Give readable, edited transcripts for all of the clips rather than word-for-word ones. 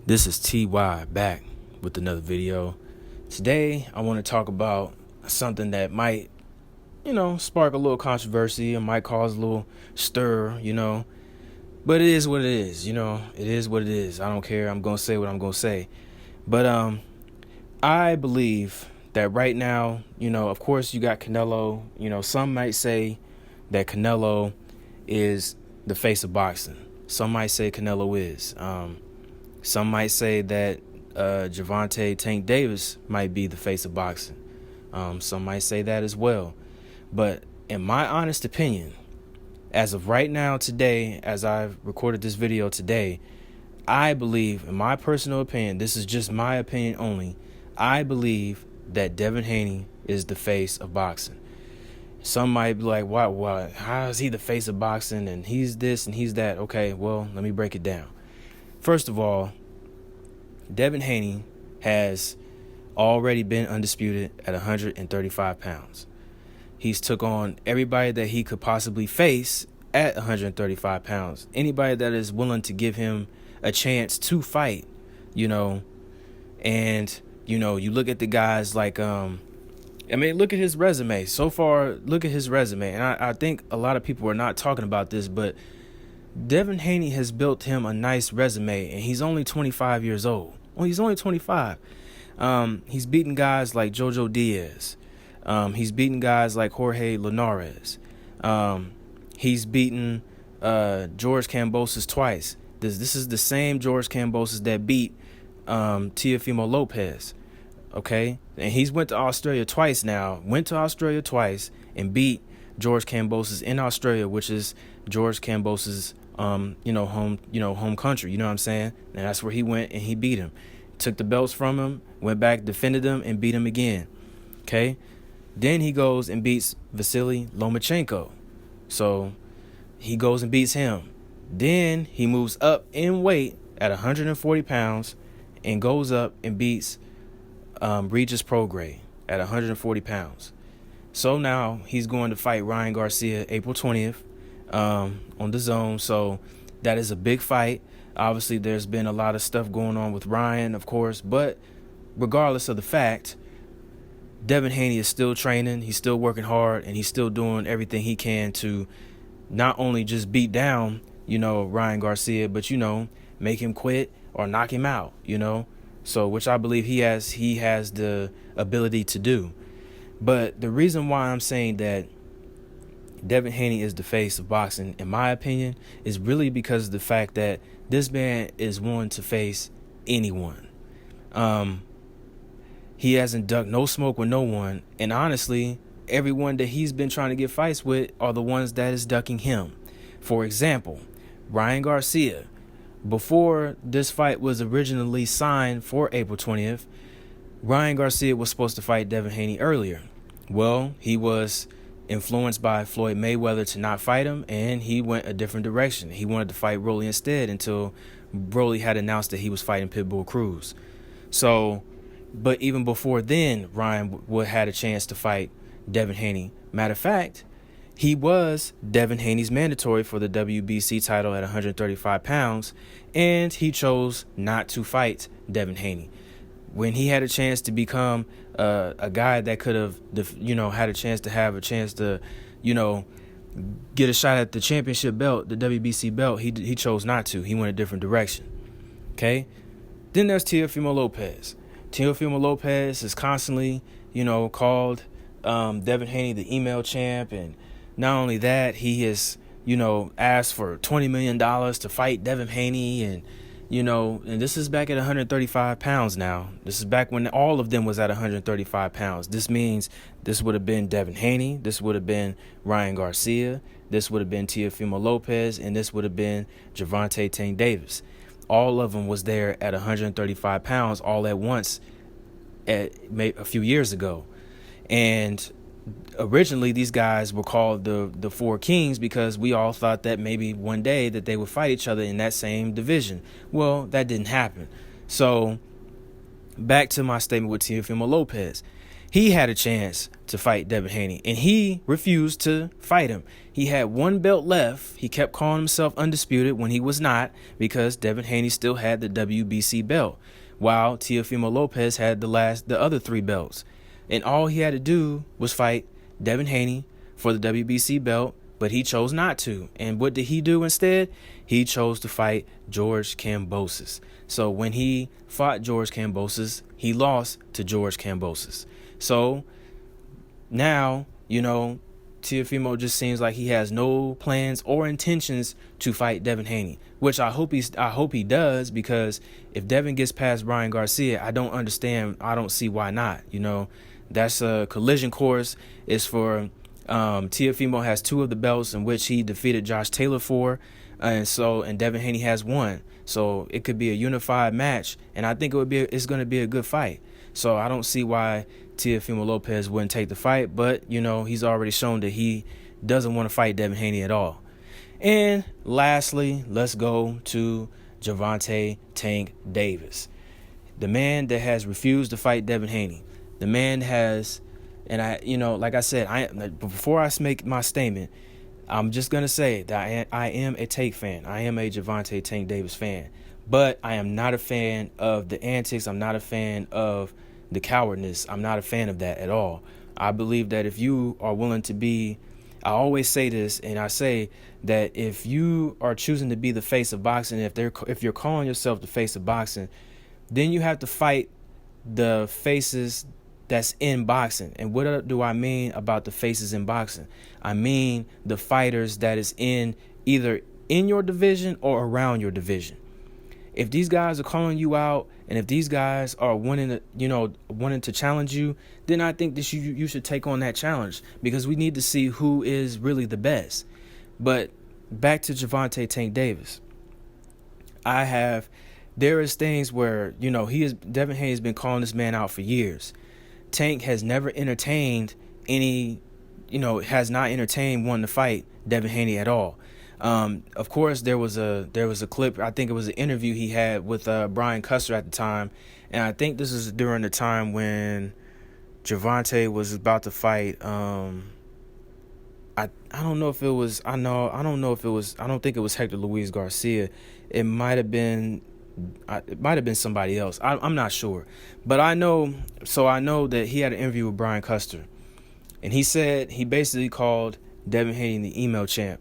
This is TY back with another video. Today, I want to talk about something that might, spark a little controversy and might cause a little stir, but it is what it is, it is what it is. I don't care. I'm going to say what I'm going to say. But I believe that right now, of course you got Canelo. Some might say that Canelo is the face of boxing. Some might say Canelo is. Some might say that Gervonta Tank Davis might be the face of boxing. Some might say that as well. But in my honest opinion, as of right now, today, as I've recorded this video today, I believe, in my personal opinion, this is just my opinion only, I believe that Devin Haney is the face of boxing. Some might be like, what? How is he the face of boxing and he's this and he's that? Okay, well, let me break it down. First of all, Devin Haney has already been undisputed at 135 pounds. He's took on everybody that he could possibly face at 135 pounds. Anybody that is willing to give him a chance to fight, and, you look at the guys like, look at his resume. So far, look at his resume. And I think a lot of people are not talking about this, but Devin Haney has built him a nice resume, and he's only 25 years old. Well, he's only 25. He's beaten guys like Jojo Diaz. He's beaten guys like Jorge Linares. He's beaten George Kambosos twice. This is the same George Kambosos that beat Teofimo Lopez. Okay? And he's went to Australia twice now. Went to Australia twice and beat George Kambosos in Australia, which is George Kambosos' home country, you know what I'm saying? And that's where he went and he beat him. Took the belts from him, went back, defended them, and beat him again. Okay? Then he goes and beats Vasily Lomachenko. So he goes and beats him. Then he moves up in weight at 140 pounds and goes up and beats Regis Prograis at 140 pounds. So now he's going to fight Ryan Garcia April 20th on the Zone. So that is a big fight. Obviously, there's been a lot of stuff going on with Ryan, of course. But regardless of the fact, Devin Haney is still training. He's still working hard, and he's still doing everything he can to not only just beat down, Ryan Garcia, but, make him quit or knock him out, So which I believe he has the ability to do. But the reason why I'm saying that Devin Haney is the face of boxing, in my opinion, is really because of the fact that this man is willing to face anyone. He hasn't ducked no smoke with no one. And honestly, everyone that he's been trying to get fights with are the ones that is ducking him. For example, Ryan Garcia. Before this fight was originally signed for April 20th, Ryan Garcia was supposed to fight Devin Haney earlier. Well, he was influenced by Floyd Mayweather to not fight him, and he went a different direction. He wanted to fight Broly instead until Broly had announced that he was fighting Pitbull Cruz. So, but even before then, Ryan had a chance to fight Devin Haney. Matter of fact, he was Devin Haney's mandatory for the WBC title at 135 pounds, and he chose not to fight Devin Haney. When he had a chance to become a guy that could have, had a chance to, get a shot at the championship belt, the WBC belt, he chose not to. He went a different direction. Okay? Then there's Teofimo Lopez. Teofimo Lopez is constantly, called Devin Haney the email champ, and not only that, he has, asked for $20 million to fight Devin Haney, and and this is back at 135 pounds now. This is back when all of them was at 135 pounds. This means this would have been Devin Haney, this would have been Ryan Garcia, this would have been Teofimo Lopez, and this would have been Gervonta Tank Davis. All of them was there at 135 pounds all at once a few years ago. And originally these guys were called the Four Kings because we all thought that maybe one day that they would fight each other in that same division. Well, that didn't happen. So back to my statement with Teofimo Lopez. He had a chance to fight Devin Haney, and he refused to fight him. He had one belt left. He kept calling himself undisputed when he was not, because Devin Haney still had the WBC belt, while Teofimo Lopez had the other 3 belts. And all he had to do was fight Devin Haney for the WBC belt, but he chose not to. And what did he do instead? He chose to fight George Kambosos. So when he fought George Kambosos, he lost to George Kambosos. So now, Teofimo just seems like he has no plans or intentions to fight Devin Haney, which I hope he does, because if Devin gets past Brian Garcia, I don't understand. I don't see why not. That's a collision course. It's for Teofimo has 2 of the belts in which he defeated Josh Taylor for, and Devin Haney has 1. So it could be a unified match, and I think it's going to be a good fight. So I don't see why Teofimo Lopez wouldn't take the fight, but he's already shown that he doesn't want to fight Devin Haney at all. And lastly, let's go to Gervonta Tank Davis, the man that has refused to fight Devin Haney. The man has, and like I said, before I make my statement, I'm just gonna say that I am a Tank fan. I am a Gervonta Tank Davis fan, but I am not a fan of the antics. I'm not a fan of the cowardness. I'm not a fan of that at all. I believe that if you are willing to be, I always say this, and I say that if you are choosing to be the face of boxing, if you're calling yourself the face of boxing, then you have to fight the faces that's in boxing. And what do I mean about the faces in boxing? I mean the fighters that is either in your division or around your division. If these guys are calling you out, and if these guys are wanting to challenge you, then I think that you should take on that challenge, because we need to see who is really the best. But back to Gervonta Tank Davis. There is things where, Devin Haney has been calling this man out for years. Tank has never entertained has not entertained wanting to fight Devin Haney at all. Of course, there was a clip. I think it was an interview he had with Brian Custer at the time, and I think this is during the time when Gervonta was about to fight. I don't know if it was. I don't know if it was. I don't think it was Hector Luis Garcia. It might have been. It might have been somebody else. I'm not sure, but I know that he had an interview with Brian Custer, and he basically called Devin Haney the email champ.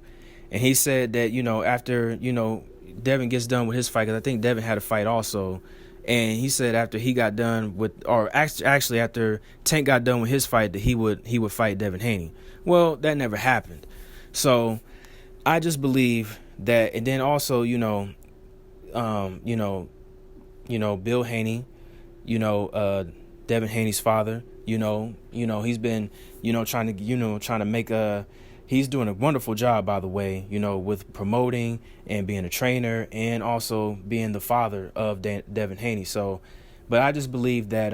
And he said that, after, Devin gets done with his fight, because I think Devin had a fight also. And he said after he got done with, or actually after Tank got done with his fight, that he would fight Devin Haney. Well, that never happened. So I just believe that, and then also, Bill Haney, Devin Haney's father, he's been, trying to make he's doing a wonderful job, by the way, with promoting and being a trainer and also being the father of Devin Haney. So, but I just believe that,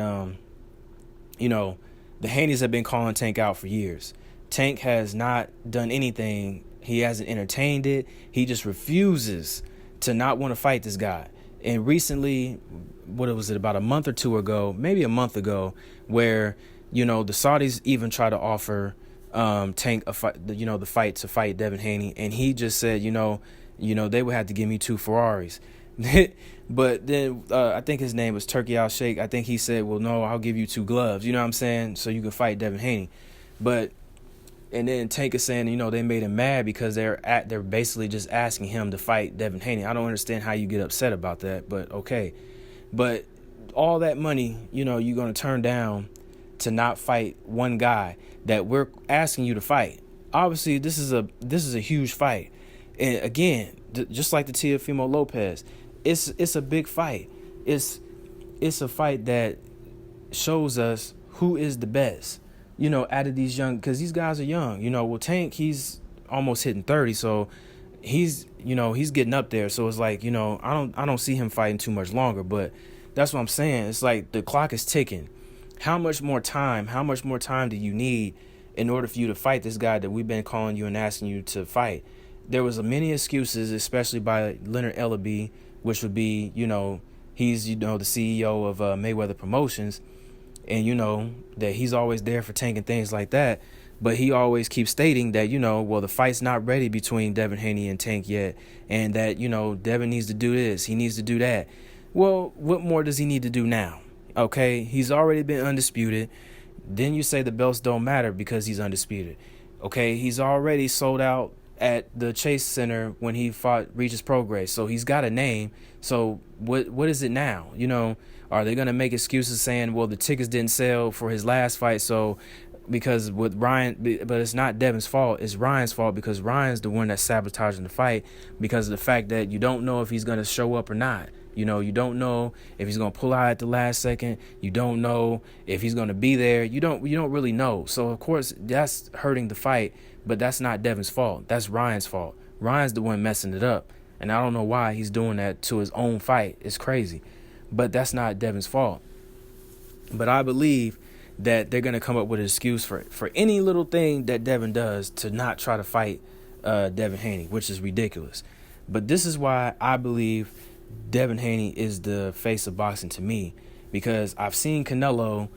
the Haneys have been calling Tank out for years. Tank has not done anything. He hasn't entertained it. He just refuses to not want to fight this guy. And recently, what was it, about a month or two ago, maybe a month ago, where, the Saudis even tried to offer Tank a fight, the fight to fight Devin Haney, and he just said, they would have to give me 2 Ferraris. But then I think his name was Turkey Al Sheikh. I think he said, well, no, I'll give you 2 gloves. You know what I'm saying? So you can fight Devin Haney. And then Tank is saying, they made him mad because they're basically just asking him to fight Devin Haney. I don't understand how you get upset about that, but okay. But all that money, you're going to turn down to not fight one guy that we're asking you to fight. Obviously, this is a huge fight. And again, just like the Teofimo Lopez, it's a big fight. It's a fight that shows us who is the best. Out of these young, because these guys are young. Well, Tank, he's almost hitting 30, so he's getting up there. So it's like, I don't see him fighting too much longer. But that's what I'm saying. It's like the clock is ticking. How much more time do you need in order for you to fight this guy that we've been calling you and asking you to fight? There was many excuses, especially by Leonard Ellaby, which would be, he's, the CEO of Mayweather Promotions. and that he's always there for Tank and things like that. But he always keeps stating that, well, the fight's not ready between Devin Haney and Tank yet, and that, Devin needs to do this, he needs to do that. Well, what more does he need to do now? Okay, he's already been undisputed. Then you say the belts don't matter because he's undisputed. Okay, he's already sold out at the Chase Center when he fought Regis Prograis, so he's got a name. So what is it now? Are they gonna make excuses saying, well, the tickets didn't sell for his last fight, so because with Ryan, but it's not Devin's fault, it's Ryan's fault, because Ryan's the one that's sabotaging the fight because of the fact that you don't know if he's gonna show up or not. You don't know if he's gonna pull out at the last second. You don't know if he's gonna be there. You don't really know. So of course that's hurting the fight, but that's not Devin's fault. That's Ryan's fault. Ryan's the one messing it up, and I don't know why he's doing that to his own fight. It's crazy, but that's not Devin's fault. But I believe that they're gonna come up with an excuse for any little thing that Devin does to not try to fight Devin Haney, which is ridiculous. But this is why I believe Devin Haney is the face of boxing to me, because I've seen Canelo,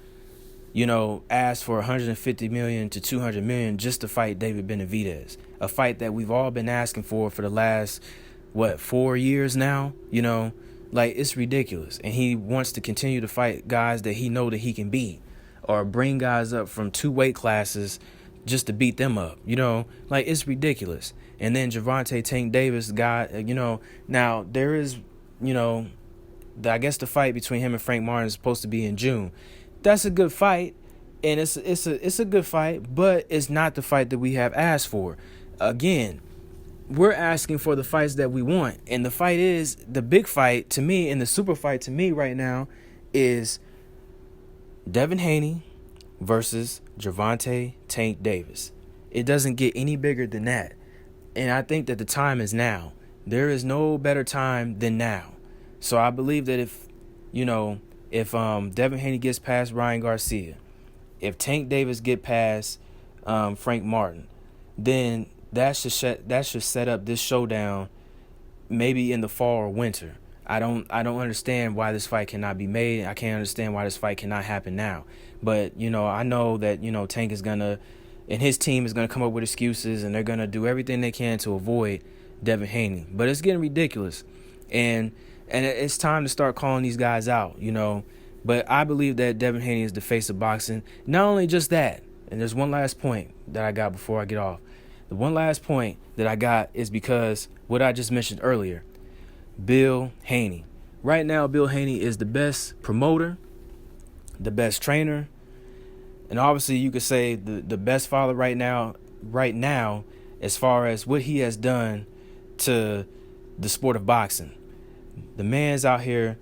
ask for $150 million to $200 million just to fight David Benavidez, a fight that we've all been asking for the last 4 years now. Like, it's ridiculous, and he wants to continue to fight guys that he know that he can beat, or bring guys up from 2 weight classes just to beat them up. Like, it's ridiculous. And then Gervonta Tank Davis guy, now there is. I guess the fight between him and Frank Martin is supposed to be in June. That's a good fight, and it's a good fight, but it's not the fight that we have asked for. Again, we're asking for the fights that we want, and the big fight to me, and the super fight to me right now is Devin Haney versus Gervonta Tank Davis. It doesn't get any bigger than that, and I think that the time is now. There is no better time than now. So I believe that if Devin Haney gets past Ryan Garcia, if Tank Davis get past Frank Martin, then that should set up this showdown maybe in the fall or winter. I don't understand why this fight cannot be made. I can't understand why this fight cannot happen now. But I know that Tank is gonna, and his team is gonna come up with excuses, and they're gonna do everything they can to avoid Devin Haney. But it's getting ridiculous, and it's time to start calling these guys out, But I believe that Devin Haney is the face of boxing. Not only just that, and there's one last point that I got before I get off. The one last point that I got is because what I just mentioned earlier, Bill Haney. Right now, Bill Haney is the best promoter, the best trainer, and obviously you could say the best father right now, as far as what he has done to the sport of boxing. The man's out here,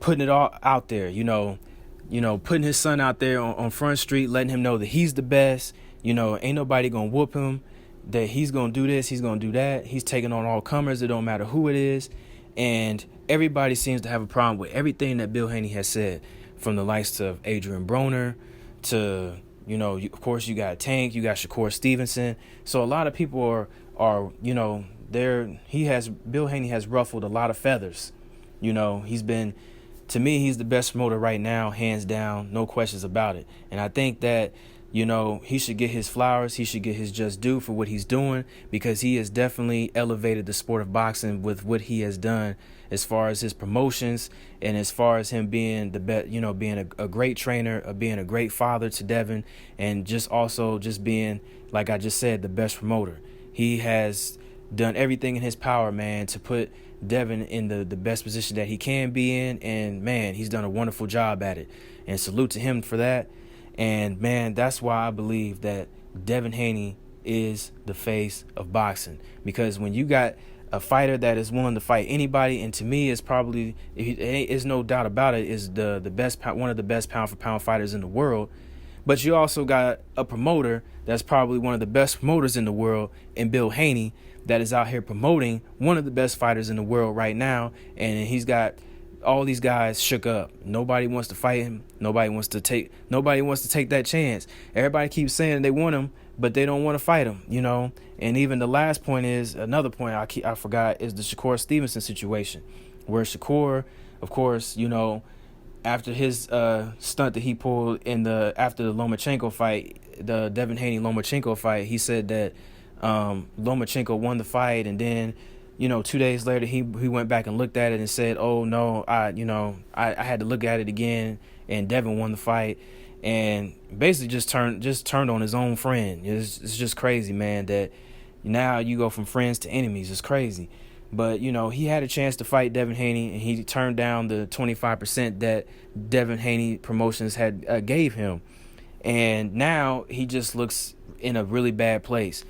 putting it all out there, putting his son out there on Front Street, letting him know that he's the best, ain't nobody gonna whoop him, that he's gonna do this, he's gonna do that. He's taking on all comers, it don't matter who it is. And everybody seems to have a problem with everything that Bill Haney has said, from the likes of Adrian Broner to, of course you got Tank, you got Shakur Stevenson. So a lot of people are Bill Haney has ruffled a lot of feathers. He's been, to me, he's the best promoter right now, hands down, no questions about it. And I think that, he should get his flowers, he should get his just due for what he's doing, because he has definitely elevated the sport of boxing with what he has done as far as his promotions, and as far as him being the best, being a great trainer, being a great father to Devin, and just being, like I just said, the best promoter. He has done everything in his power, man, to put Devin in the best position that he can be in, and man, he's done a wonderful job at it, and salute to him for that. And man, that's why I believe that Devin Haney is the face of boxing, because when you got a fighter that is willing to fight anybody, and to me is probably, there's no doubt about it, is the best, one of the best pound for pound fighters in the world. But you also got a promoter that's probably one of the best promoters in the world, in Bill Haney, that is out here promoting one of the best fighters in the world right now. And he's got all these guys shook up. Nobody wants to fight him. Nobody wants to take that chance. Everybody keeps saying they want him, but they don't want to fight him, And even the last point is, another point I forgot, is the Shakur Stevenson situation, where Shakur, of course, after his stunt that he pulled after the Lomachenko fight, the Devin Haney Lomachenko fight, he said that Lomachenko won the fight, and then 2 days later he went back and looked at it and said, "Oh no, I had to look at it again, and Devin won the fight," and basically just turned on his own friend. It's just crazy, man, that now you go from friends to enemies. It's crazy. But, he had a chance to fight Devin Haney, and he turned down the 25% that Devin Haney Promotions had gave him. And now he just looks in a really bad place.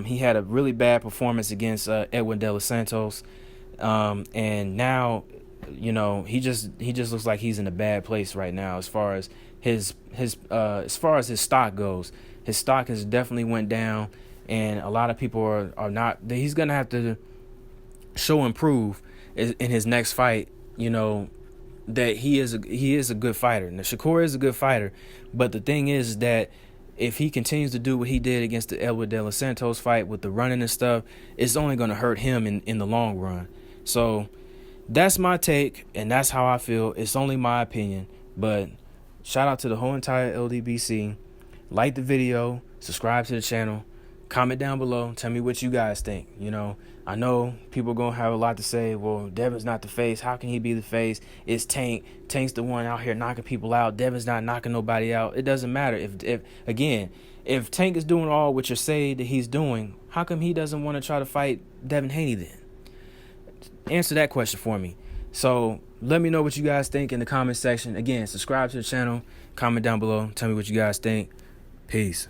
He had a really bad performance against Edwin De Los Santos. And now, he just looks like he's in a bad place right now as far as his stock goes. His stock has definitely went down, and a lot of people are not. He's gonna have to show improve in his next fight, that he is a good fighter. Now, Shakur is a good fighter, but the thing is that if he continues to do what he did against the Edwin De Los Santos fight with the running and stuff, it's only going to hurt him in the long run. So that's my take, and that's how I feel. It's only my opinion, but shout out to the whole entire LDBC. Like the video, subscribe to the channel, comment down below, tell me what you guys think. I know people are going to have a lot to say. Well, Devin's not the face. How can he be the face? It's Tank. Tank's the one out here knocking people out. Devin's not knocking nobody out. It doesn't matter. If Tank is doing all what you say that he's doing, how come he doesn't want to try to fight Devin Haney then? Answer that question for me. So let me know what you guys think in the comment section. Again, subscribe to the channel, comment down below, tell me what you guys think. Peace.